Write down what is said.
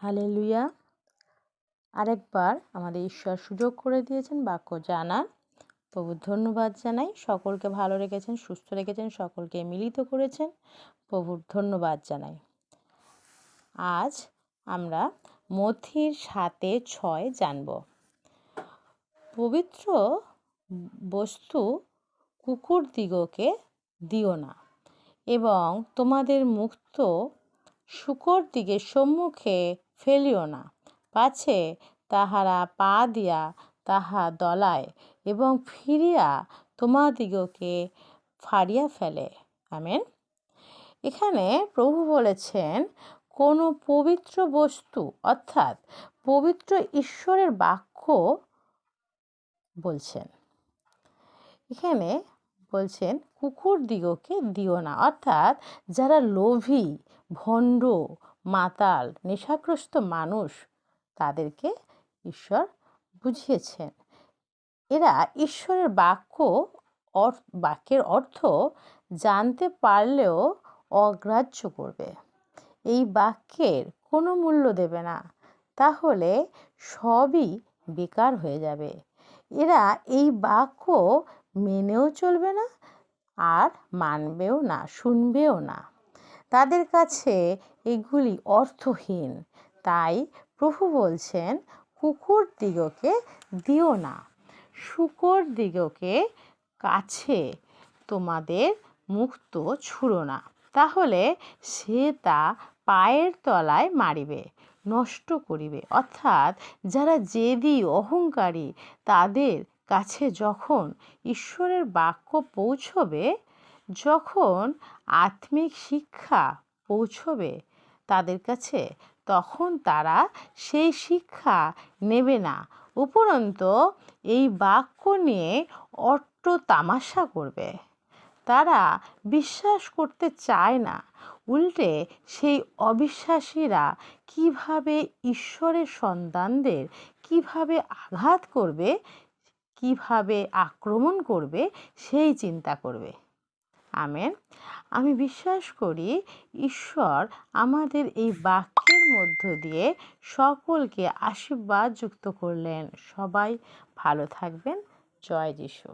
Hallelujah. আরেকবার আমাদের ঈশ্বর সুযোগ করে দিয়েছেন বাক্য জানার। প্রভুর ধন্যবাদ জানাই। সকলকে ভালো রেখেছেন, সুস্থ রেখেছেন, সকলকে মিলিত করেছেন। প্রভুর ধন্যবাদ জানাই। আজ আমরা মথির 7:6 জানব। পবিত্র বস্তু কুকুরদিগকে দিও না, এবং তোমাদের মুক্ত শূকরদিগের সম্মুখে ফেলিও না, পাছে তাহারা পা দিয়া তাহা দলায় এবং ফিরিয়া তোমাদিগকে ফাড়িয়া ফেলে। আমেন। এখানে প্রভু বলেছেন কোনো পবিত্র বস্তু অর্থাৎ পবিত্র ঈশ্বরের বাক্য বলছেন। এখানে বলছেন কুকুরদিগকে দিও না, অর্থাৎ যারা লোভী, ভণ্ড, মাতাল, নেশাগ্রস্ত মানুষ, তাদেরকে ঈশ্বর বুঝিয়েছেন। এরা ঈশ্বরের বাক্যের অর্থ জানতে পারলেও অগ্রাহ্য করবে, এই বাক্যের কোনো মূল্য দেবে না, তাহলে সবই বেকার হয়ে যাবে। এরা এই বাক্য মেনেও চলবে না, আর মানবেও না, শুনবেও না। তাদের কাছে এগুলি অর্থহীন। তাই প্রভু বলছেন কুকুরদিগকে দিও না, শূকরদিগকে কাছে তোমাদের মুক্ত ছুঁড়ো না, তাহলে সে তা পায়ের তলায় মারিবে, নষ্ট করিবে। অর্থাৎ যারা জেদি, অহংকারী, তাদের কাছে যখন ঈশ্বরের বাক্য পৌঁছবে, যখন আত্মিক শিক্ষা পৌঁছবে তাদের কাছে, তখন তারা সেই শিক্ষা নেবে না, উপরন্তু এই বাক্য নিয়ে অট্ট তামাশা করবে। তারা বিশ্বাস করতে চায় না। উল্টে সেই অবিশ্বাসীরা কিভাবে ঈশ্বরের সন্তানদের কিভাবে আঘাত করবে, কিভাবে আক্রমণ করবে, সেই চিন্তা করবে। আমেন। আমি বিশ্বাস করি ঈশ্বর আমাদের এই বাক্যের মধ্য দিয়ে সকলকে আশীর্বাদ যুক্ত করলেন। সবাই ভালো থাকবেন। জয় যিশু।